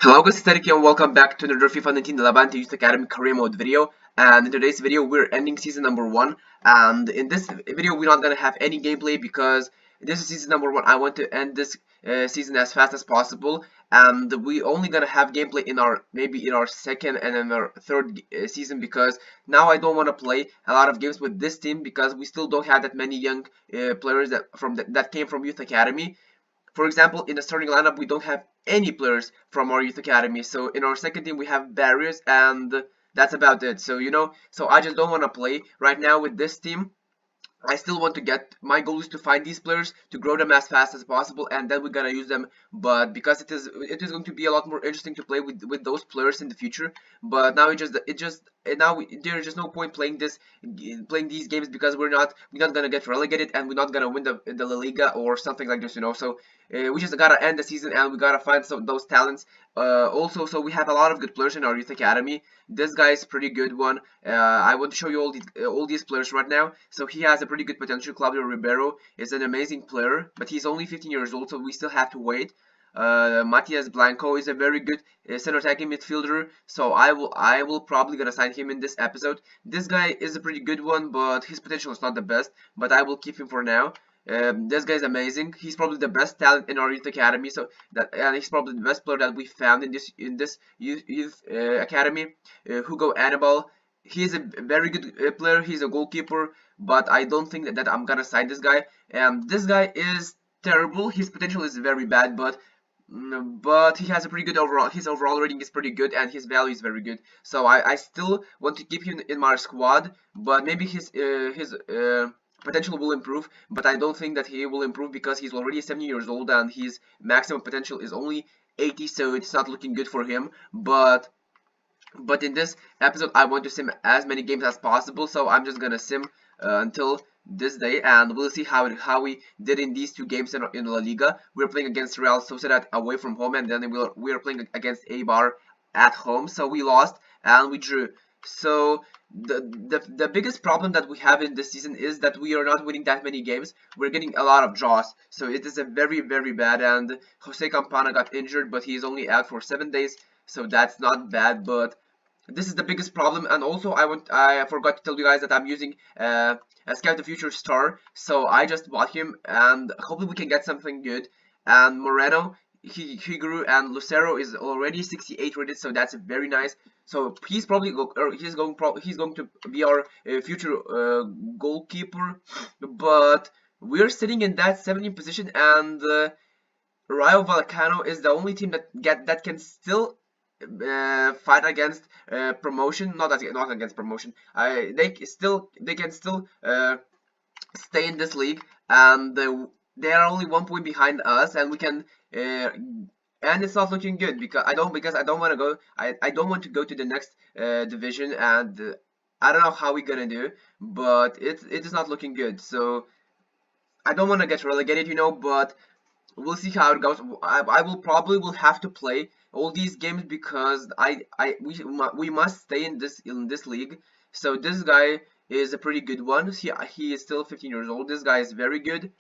Hello guys, it's Tariq and welcome back to another FIFA 19 Levante U.D Academy career mode video. And in today's video we're ending season number 1, and in this video we're not gonna have any gameplay because this is season number 1. I want to end this season as fast as possible, and we only gonna have gameplay in our maybe in our second and in our third season, because now I don't want to play a lot of games with this team because we still don't have that many young players that came from Youth Academy. For example, in the starting lineup, we don't have any players from our youth academy. So in our second team, we have barriers, and that's about it. So so I just don't want to play right now with this team. I still want to get, my goal is to find these players, to grow them as fast as possible, and then we're gonna use them. But because it is going to be a lot more interesting to play with those players in the future. But now there's just no point playing these games because we're not gonna get relegated, and we're not gonna win the La Liga or something like this. So we just gotta end the season, and we gotta find those talents. Also, so we have a lot of good players in our youth academy. This guy is a pretty good one. I want to show you all these players right now. So he has a pretty good potential. Claudio Ribeiro is an amazing player, but he's only 15 years old, so we still have to wait. Matias Blanco is a very good center attacking midfielder, so I will probably gonna sign him in this episode. This guy is a pretty good one, but his potential is not the best, but I will keep him for now. This guy is amazing. He's probably the best talent in our youth academy. And he's probably the best player that we found in this youth academy. Hugo Anibal. He's a very good player. He's a goalkeeper, but I don't think that I'm gonna sign this guy. And this guy is terrible. His potential is very bad, but he has a pretty good overall. His overall rating is pretty good, and his value is very good. So I still want to keep him in my squad, but maybe his potential will improve, but I don't think that he will improve because he's already 70 years old and his maximum potential is only 80, so it's not looking good for him. But in this episode I want to sim as many games as possible, so I'm just gonna sim until this day, and we'll see how we did in these two games in La Liga. We're playing against Real Sociedad away from home, and then we're playing against Eibar at home. So we lost and we drew. So the biggest problem that we have in this season is that we are not winning that many games. We're getting a lot of draws, so it is a very bad. And Jose Campana got injured, but he's only out for 7 days, so that's not bad. But this is the biggest problem. And also I forgot to tell you guys that I'm using a Scout the Future star, so I just bought him, and hopefully we can get something good. And Moreno, he grew, and Lucero is already 68 rated, so that's very nice. So he's probably he's going to be our future goalkeeper. But we're sitting in that 17th position, and Rayo Vallecano is the only team that can still fight against promotion. Not against promotion. They can still stay in this league, and they are only 1 point behind us, and we can and it's not looking good because I don't want to go. I don't want to go to the next division, and I don't know how we're gonna do, but it is not looking good. So I don't want to get relegated, but we'll see how it goes. I will have to play all these games because we must stay in this league. So this guy is a pretty good one. He is still 15 years old. This guy is very good.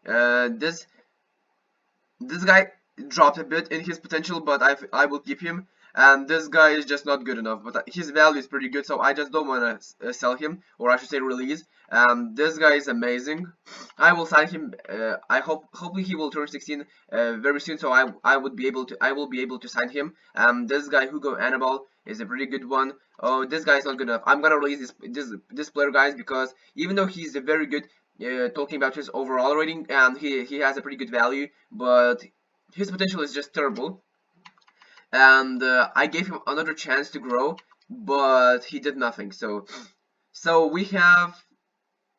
This guy dropped a bit in his potential, but I will keep him. And this guy is just not good enough, but his value is pretty good, so I just don't want to sell him, or I should say release. This guy is amazing. I will sign him. Hopefully he will turn 16 very soon, so I will be able to sign him. This guy Hugo Anibal is a pretty good one. Oh, this guy is not good enough. I'm gonna release this player, guys, because even though he's a very good, talking about his overall rating, and he has a pretty good value, but his potential is just terrible. And I gave him another chance to grow, but he did nothing. So we have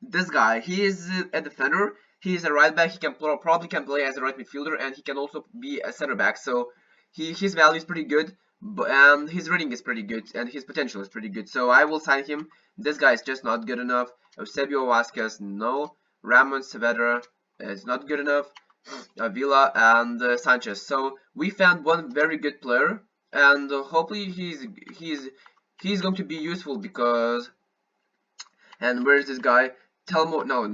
this guy. He is a defender. He is a right back. He probably can play as a right midfielder, and he can also be a center back. So his value is pretty good, and his rating is pretty good, and his potential is pretty good. So I will sign him. This guy is just not good enough. Eusebio Vasquez, no. Ramon Saavedra is not good enough. Avila and Sanchez. So we found one very good player, and hopefully he's going to be useful because. And where is this guy? Telmo, no,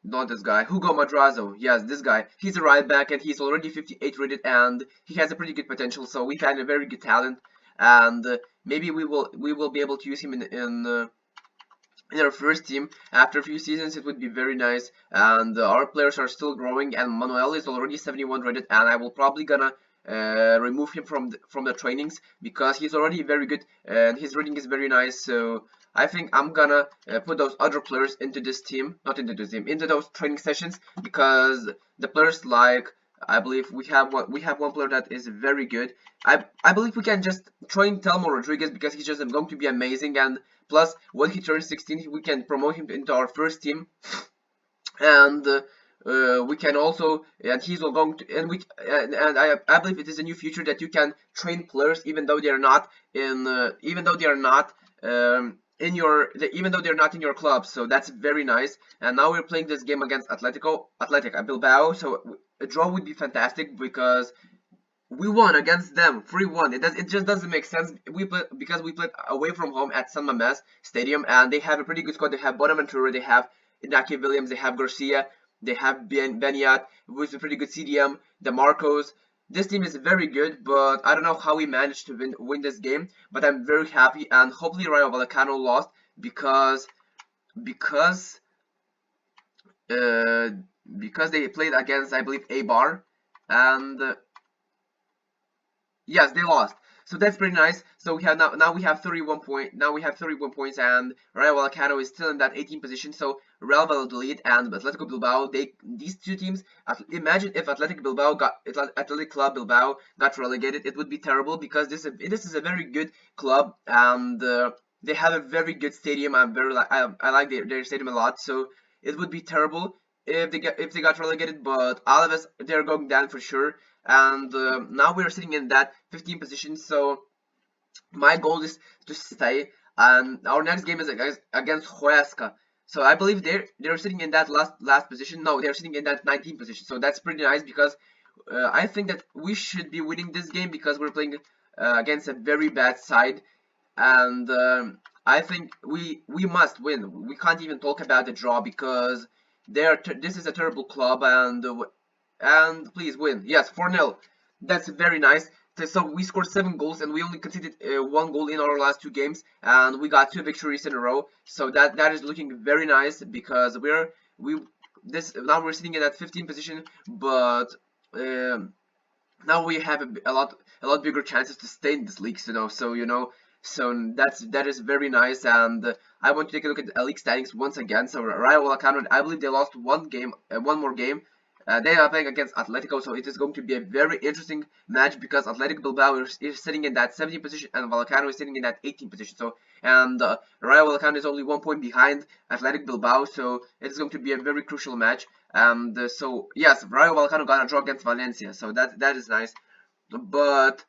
not this guy. Hugo Madrazo. Yes, this guy. He's a right back and he's already 58 rated and he has a pretty good potential. So we find a very good talent and maybe we will be able to use him in our first team after a few seasons. It would be very nice, and our players are still growing, and Manuel is already 71 rated, and I will probably gonna remove him from the trainings because he's already very good and his rating is very nice. So I think I'm gonna put those other players into this team, not into this team, into those training sessions, because the players like, I believe we have one player that is very good. I believe we can just train Telmo Rodriguez because he's just going to be amazing, and plus when he turns 16 we can promote him into our first team, and we can also, and he's going to, and I believe it is a new feature that you can train players even though they are not even though they're not in your club. So that's very nice. And now we're playing this game against Athletic Bilbao, so a draw would be fantastic because we won against them 3-1. It just doesn't make sense. Because we played away from home at San Mamés Stadium, and they have a pretty good squad. They have Bonaventura, they have Inaki Williams, they have Garcia, they have Beniat, who is a pretty good CDM, the Marcos. This team is very good, but I don't know how we managed to win this game. But I'm very happy, and hopefully Rayo Vallecano lost because because uh, because they played against, I believe, Eibar, and yes, they lost. So that's pretty nice. So we have now we have 31 points, and Rayo Vallecano is still in that 18th position. So Real Valladolid and Atletico Bilbao, these two teams. Imagine if Athletic Club Bilbao got relegated, it would be terrible because this is a very good club, and they have a very good stadium. I like their stadium a lot. So it would be terrible if they got relegated, but Alaves, they're going down for sure. And now we're sitting in that 15th position. So my goal is to stay. And our next game is against Huesca. So I believe they're sitting in that last position. No, they're sitting in that 19th position. So that's pretty nice because I think that we should be winning this game because we're playing against a very bad side, and I think we must win. We can't even talk about the draw because this is a terrible club, and please win. Yes, 4-0. That's very nice. So we scored 7 goals and we only conceded 1 goal in our last 2 games, and we got 2 victories in a row. So that is looking very nice because now we're sitting in that 15th position, but um, now we have a lot bigger chances to stay in this league. So that is very nice. And I want to take a look at the league standings once again. So Rayo Vallecano, I believe they lost one more game. They are playing against Atletico, so it is going to be a very interesting match because Athletic Bilbao is sitting in that 17th position and Vallecano is sitting in that 18th position. So, and Rayo Vallecano is only 1 point behind Athletic Bilbao, so it is going to be a very crucial match. And so yes, Rayo Vallecano got a draw against Valencia, so that is nice. But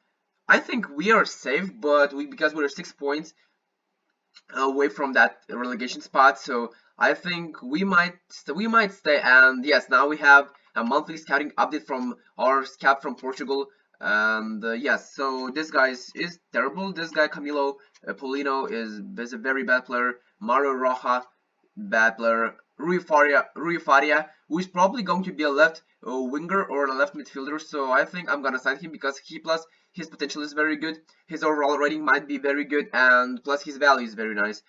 I think we are safe, but because we're 6 points away from that relegation spot, so I think we might stay. And yes, now we have a monthly scouting update from our scout from Portugal, and yes, so this guy is terrible. This guy Camilo Polino is a very bad player. Mario Roja, bad player. Rui Faria, who is probably going to be a left winger or a left midfielder, so I think I'm gonna sign him because his potential is very good, his overall rating might be very good, and plus his value is very nice.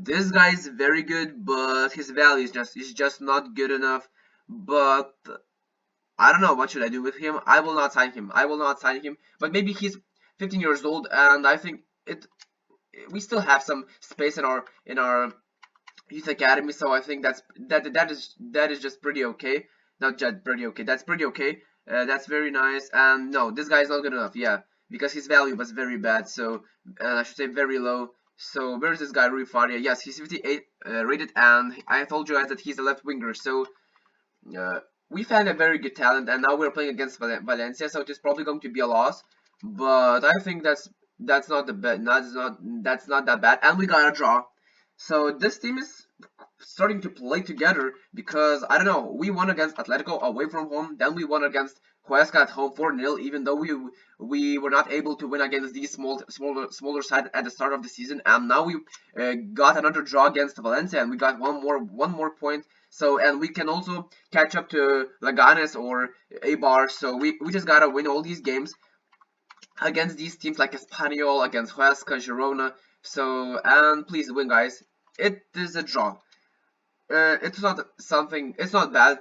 This guy is very good, but his value is just not good enough. But I don't know what should I do with him. I will not sign him. I will not sign him. But maybe he's 15 years old, and I think we still have some space in our youth academy. So I think that is just pretty okay. Not just pretty okay. That's pretty okay. That's very nice. And no, this guy is not good enough. Yeah, because his value was very bad. So I should say very low. So where is this guy, Rui Faria? Yes, he's 58 rated, and I told you guys that he's a left winger. So we've had a very good talent, and now we're playing against Valencia, so it is probably going to be a loss. But I think that's not the bad. That's not that bad, and we got a draw. So this team is starting to play together because I don't know. We won against Atletico away from home, then we won against Huesca at home 4-0, even though we were not able to win against these smaller side at the start of the season, and now we got another draw against Valencia, and we got one more point. So, and we can also catch up to Leganes or Eibar. So we just gotta win all these games against these teams like Espanyol, against Huesca, Girona. So, and please win, guys. It is a draw. It's not bad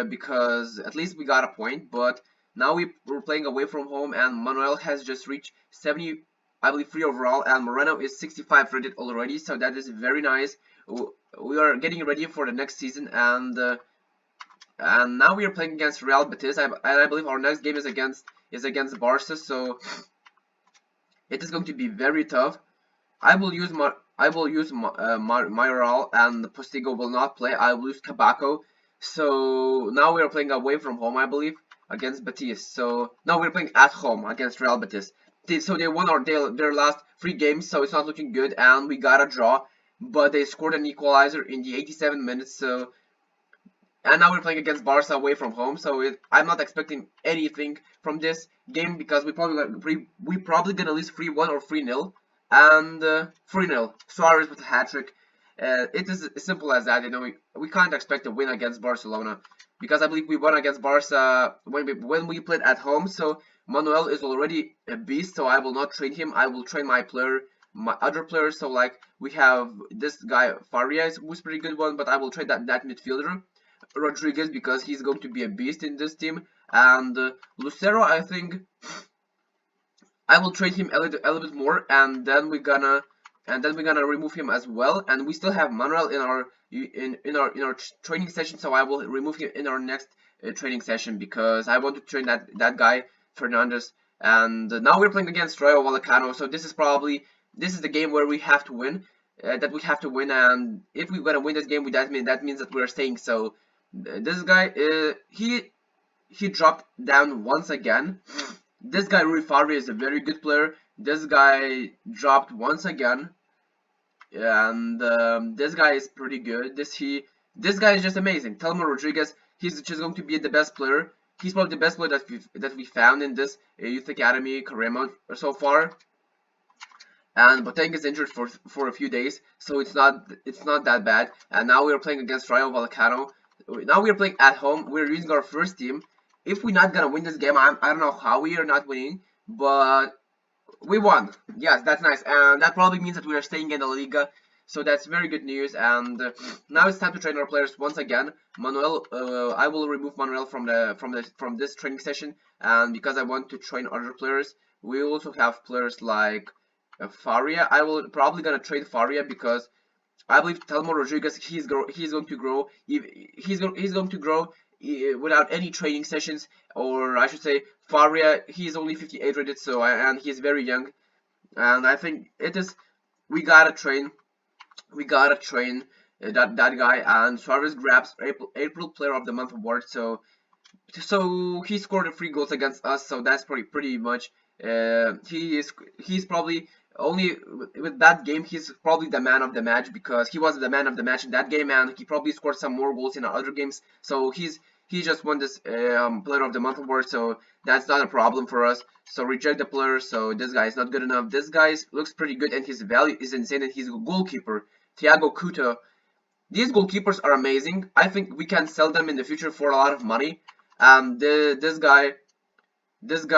because at least we got a point, but now we're playing away from home, and Manuel has just reached 70, I believe, 3 overall, and Moreno is 65 rated already, so that is very nice. We are getting ready for the next season, and now we are playing against Real Betis, and I believe our next game is against Barca, so it is going to be very tough. I will use Mayoral, and Postigo will not play. I will use Cabaco. So now we are playing away from home, I believe, against Betis. So now we're playing at home against Real Betis. So they won their last 3 games, so it's not looking good, and we got a draw. But they scored an equalizer in the 87 minutes. So, and now we're playing against Barca away from home. So I'm not expecting anything from this game because we probably gonna lose 3-1 or 3-0. And 3-0. Suarez with a hat-trick. It is as simple as that. You know, we can't expect a win against Barcelona because I believe we won against Barca when we played at home. So Manuel is already a beast. So I will not train him. I will train my other players. So like we have this guy Faria, who's a pretty good one, but I will trade that midfielder Rodriguez because he's going to be a beast in this team. And Lucero, I think I will trade him a little bit more, and then we're gonna remove him as well. And we still have Manuel in our training session, so I will remove him in our next training session because I want to train that guy Fernandez. And now we're playing against Rayo Vallecano, so this is the game where we have to win. And if we're gonna win this game, that means that we're staying. So this guy, he dropped down once again. This guy Rui Faria is a very good player. This guy dropped once again, and this guy is pretty good. This guy is just amazing. Telmo Rodriguez, he's just going to be the best player. He's probably the best player that we found in this youth academy Caremo so far. And Boateng is injured for a few days, so it's not that bad. And now we are playing against Rayo Vallecano. Now we are playing at home. We're using our first team. If we're not gonna win this game, I don't know how we are not winning, but we won. Yes, that's nice, and that probably means that we are staying in the Liga. So that's very good news. And now it's time to train our players once again. Manuel, I will remove Manuel from this training session, and because I want to train other players. We also have players like Faria. I will probably gonna trade Faria because I believe Telmo Rodriguez he's going to grow. He's going to grow without any training sessions, or I should say Faria, he's only 58 rated, so and he's very young, and I think we gotta train that guy. And Suarez grabs April Player of the Month award, so he scored 3 goals against us, so that's pretty much he's probably only with that game he's probably the man of the match because he was the man of the match in that game, and he probably scored some more goals in other games, so he just won this Player of the Month award, so that's not a problem for us. So reject the player. So this guy is not good enough. This guy looks pretty good, and his value is insane. And he's a goalkeeper, Thiago Couto. These goalkeepers are amazing. I think we can sell them in the future for a lot of money. This guy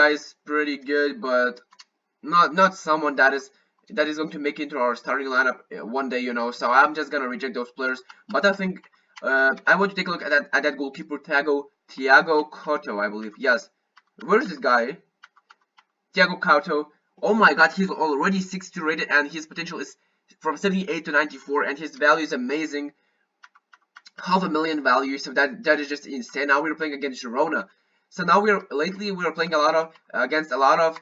is pretty good, but not someone that is going to make it into our starting lineup one day, you know. So I'm just gonna reject those players. But I think I want to take a look at that goalkeeper, Thiago Couto, I believe. Yes. Where is this guy? Thiago Couto. Oh my god, he's already 60 rated, and his potential is from 78 to 94, and his value is amazing. $500,000 value, so that is just insane. Now we're playing against Girona. So now lately we're playing against a lot of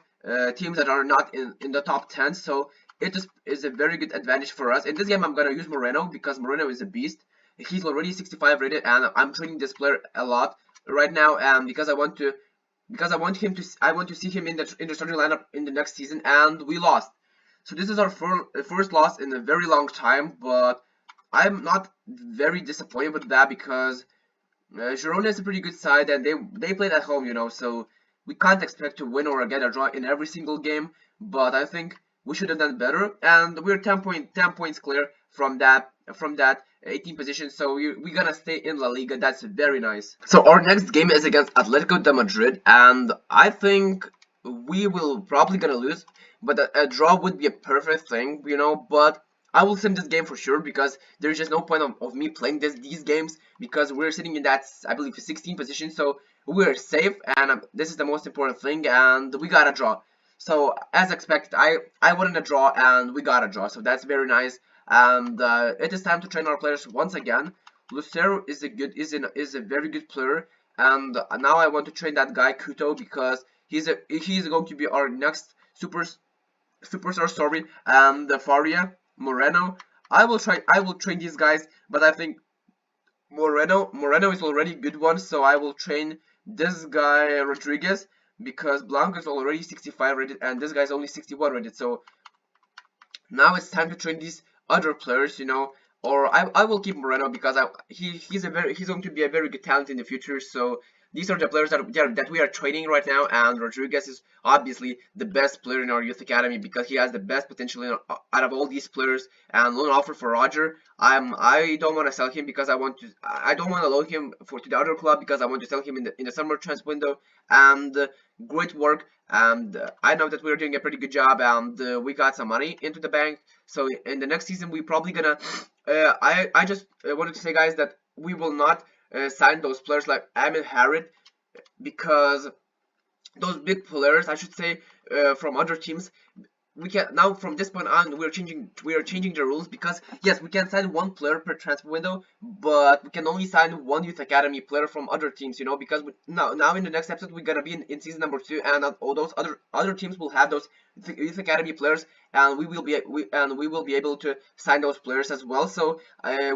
teams that are not in the top 10, so it is a very good advantage for us. In this game I'm gonna use Moreno because Moreno is a beast. He's already 65 rated, and I'm training this player a lot right now, and because I want to see him in the starting lineup in the next season, and we lost. So this is our first loss in a very long time, but I'm not very disappointed with that because Girona is a pretty good side, and they played at home, you know, so we can't expect to win or get a draw in every single game. But I think we should have done better, and we're 10 points clear from that 18 position. So we're gonna stay in La Liga. That's very nice. So our next game is against Atletico de Madrid, and I think we will probably gonna lose, but a draw would be a perfect thing, you know. But I will sim this game for sure because there's just no point of me playing these games because we're sitting in that, I believe, 16 position, so we're safe, and this is the most important thing, and we got a draw. So as expected, I wanted a draw, and we got a draw, so that's very nice. And it is time to train our players once again. Lucero is a very good player, and now I want to train that guy Kuto because he's going to be our next superstar, sorry, and Faria Moreno. I will train these guys, but I think Moreno is already a good one, so I will train this guy Rodriguez because Blanco is already 65 rated and this guy's only 61 rated. So now it's time to train these other players, you know, or I will keep Moreno because he's going to be a very good talent in the future. So these are the players that we are training right now, and Rodriguez is obviously the best player in our youth academy because he has the best potential out of all these players. And loan offer for Roger, I don't want to sell him because I don't want to loan him to the other club because I want to sell him in the summer transfer window. And great work, and I know that we're doing a pretty good job, and we got some money into the bank. So in the next season, we probably gonna. I just wanted to say, guys, that we will not sign those players like Ahmed Harrit because those big players, I should say, from other teams. We can now from this point on we are changing the rules because yes, we can sign one player per transfer window, but we can only sign one youth academy player from other teams, you know, because now in the next episode we're gonna be in season number 2, and all those other teams will have those youth academy players, and we will be able to sign those players as well. So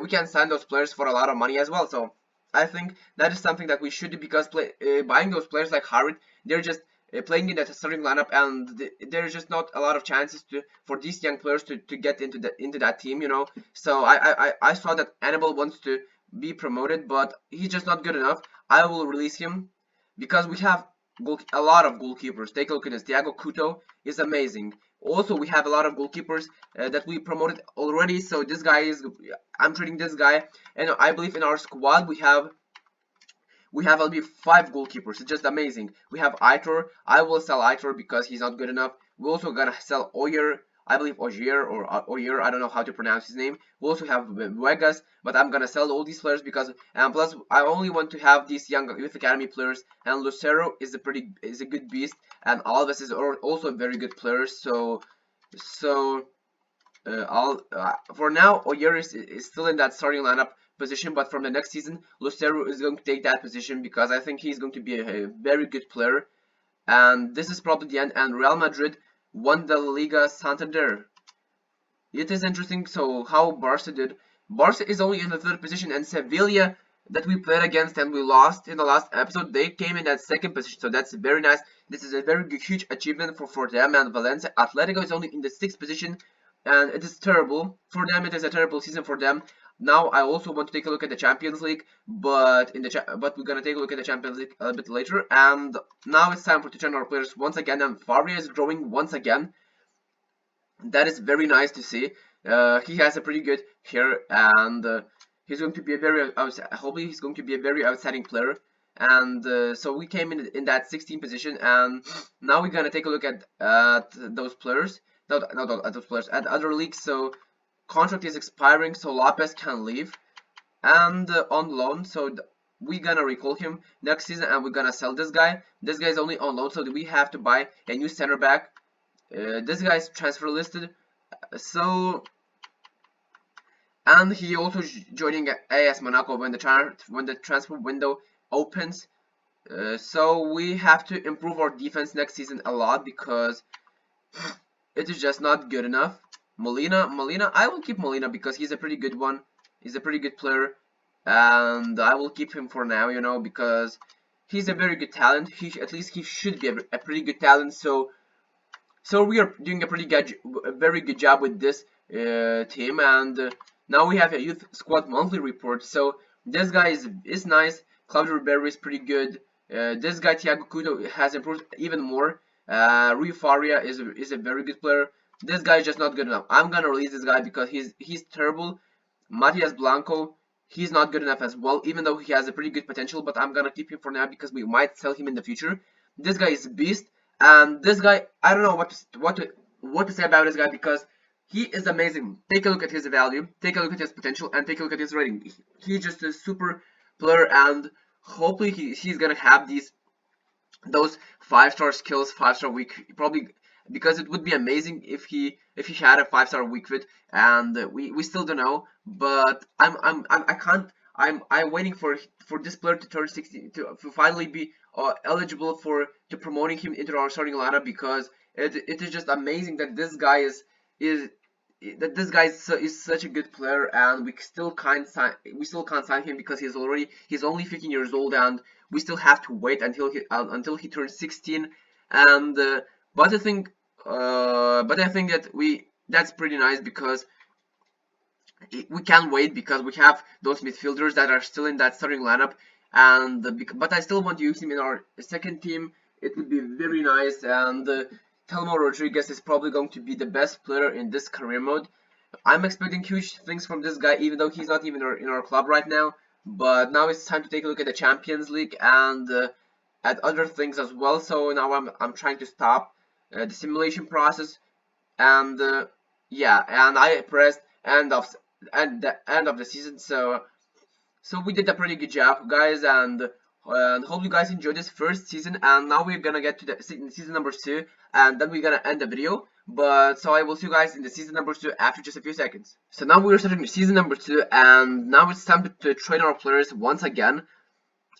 we can sign those players for a lot of money as well. So I think that is something that we should do because buying those players like Harrit, they're just playing in that starting lineup, and there's just not a lot of chances for these young players to get into that team, you know. So I saw that Annabelle wants to be promoted, but he's just not good enough. I will release him because we have a lot of goalkeepers. Take a look at this. Thiago Couto is amazing. Also, we have a lot of goalkeepers that we promoted already. So this guy I'm treating this guy, and I believe in our squad we have only 5 goalkeepers. It's just amazing. We have Aitor. I will sell Aitor because he's not good enough. We're also gonna sell Oyer. I believe Ogier or Oyer. I don't know how to pronounce his name. We also have Vegas, but I'm gonna sell all these players because and plus I only want to have these young youth academy players. And Lucero is a good beast, and Alves is also a very good player. So for now, Oyer is still in that starting lineup position, but from the next season, Lucero is going to take that position because I think he's going to be a very good player. And this is probably the end. And Real Madrid won the Liga Santander. It is interesting. So how Barca did. Barca is only in the 3rd position, and Sevilla that we played against and we lost in the last episode, they came in that 2nd position. So that's very nice. This is a very good, huge achievement for them. And Valencia Atletico is only in the 6th position, and it is terrible for them. It is a terrible season for them. Now I also want to take a look at the Champions League, but we're gonna take a look at the Champions League a bit later. And now it's time to train our players once again, and Faria is growing once again. That is very nice to see. He has a pretty good hair, and he's going to be hopefully he's going to be a very outstanding player. And so we came in that 16th position, and now we're gonna take a look at those players. Not at those players, at other leagues. So contract is expiring, so Lopez can leave, and on loan. So we're gonna recall him next season, and we're gonna sell this guy. This guy is only on loan, so we have to buy a new center back. This guy is transfer listed, and he also joining AS Monaco when the transfer window opens. So we have to improve our defense next season a lot because it is just not good enough. Molina, I will keep Molina because he's a pretty good one. He's a pretty good player, and I will keep him for now, you know, because he's a very good talent. At least he should be a pretty good talent. So we are doing a very good job with this team, and now we have a youth squad monthly report. So this guy is nice. Claudio Ribeiro is pretty good. This guy Thiago Couto has improved even more. Rui Faria is a very good player. This guy is just not good enough. I'm gonna release this guy because he's terrible. Matias Blanco, he's not good enough as well, even though he has a pretty good potential. But I'm gonna keep him for now because we might sell him in the future. This guy is a beast, and this guy, I don't know what to say about this guy because he is amazing. Take a look at his value, take a look at his potential, and take a look at his rating. He's just a super player, and hopefully he's gonna have those 5-star skills, 5-star weak, probably, because it would be amazing if he had a 5-star weak fit, and we still don't know. But I can't. I'm waiting for this player to turn 16 to finally be eligible to promoting him into our starting lineup, because it is just amazing that this guy is is such a good player, and we still can't sign him because he's only 15 years old, and we still have to wait until he turns 16. And but I think that that's pretty nice because we can wait because we have those midfielders that are still in that starting lineup, and but I still want to use him in our second team. It would be very nice, and Telmo Rodriguez is probably going to be the best player in this career mode. I'm expecting huge things from this guy, even though he's not even in our club right now. But now it's time to take a look at the Champions League and at other things as well. So now I'm trying to stop the simulation process, and yeah, and I pressed the end of the season. So we did a pretty good job, guys, and hope you guys enjoyed this first season. And now we're gonna get to the season number 2, and then we're gonna end the video. But so I will see you guys in the season number 2 after just a few seconds. So now we're starting season number 2, and now it's time to train our players once again.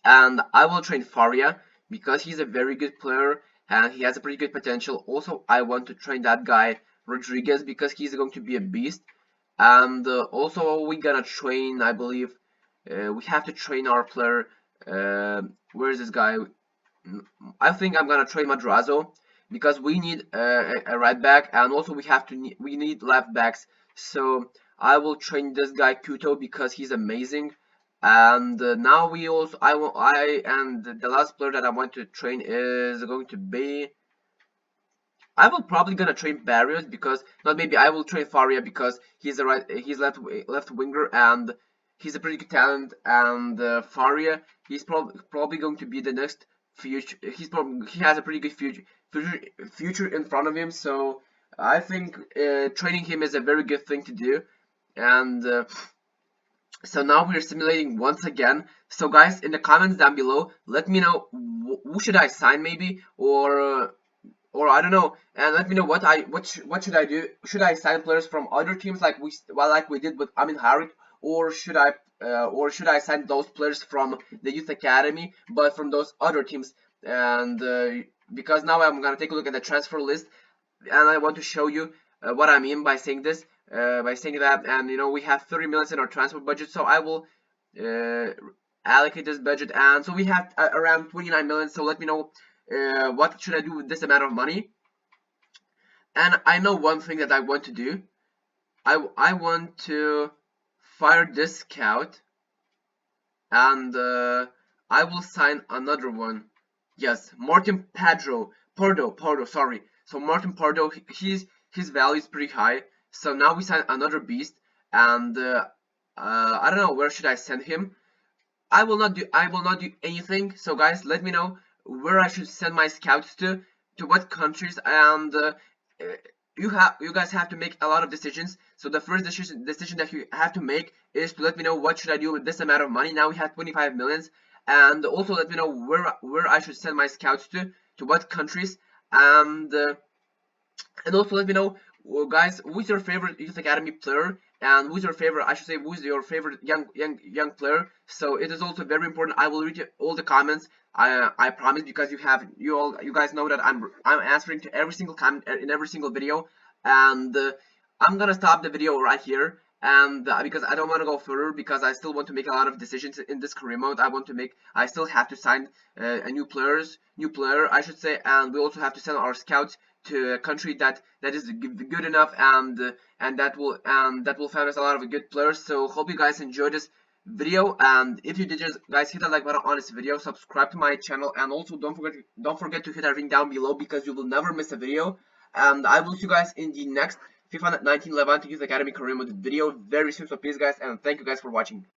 And I will train Faria because he's a very good player and he has a pretty good potential. Also, I want to train that guy Rodriguez because he's going to be a beast. And also we're gonna train, I believe, we have to train our player. Where is this guy? I think I'm gonna train Madrazo because we need a right back, and also we need left backs. So I will train this guy Kuto because he's amazing. And now and the last player that I want to train is going to be. I will probably gonna train Barrios because not maybe I will train Faria because he's left winger, and he's a pretty good talent. And Faria, he's probably going to be the next future. He has a pretty good future in front of him. So I think training him is a very good thing to do. And so now we're simulating once again. So guys, in the comments down below, let me know who should I sign maybe, or I don't know, and let me know what should I do. Should I sign players from other teams like we did with Amin Harit, or should I sign those players from the youth academy but from those other teams? And because now I'm gonna take a look at the transfer list, and I want to show you what I mean by saying this, by saying that. And you know, we have 30 million in our transfer budget, so I will allocate this budget, and so we have around 29 million. So let me know what should I do with this amount of money. And I know one thing that I want to do. I want to fire this scout, and I will sign another one. Yes, Martin Pardo, sorry. So Martin Pardo, his value is pretty high. So now we sign another beast, and I don't know where should I send him. I will not do anything. So guys, let me know where I should send my scouts to what countries, and you guys have to make a lot of decisions. So the first decision that you have to make is to let me know what should I do with this amount of money. Now we have 25 millions, and also let me know where I should send my scouts to what countries, and also let me know, guys, who's your favorite youth academy player, and who's your favorite young player. So it is also very important. I will read all the comments, I promise, because you guys know that I'm answering to every single comment in every single video. And I'm gonna stop the video right here, and because I don't want to go further, because I still want to make a lot of decisions in this career mode. I still have to sign a new player, I should say, and we also have to send our scouts to a country that is good enough, and that will find us a lot of good players. So hope you guys enjoyed video. And if you did, just guys, hit that like button on this video, subscribe to my channel, and also don't forget to hit that ring down below, because you will never miss a video. And I will see you guys in the next FIFA 19 Levante Youth Academy career mode video very soon. So peace guys, and thank you guys for watching.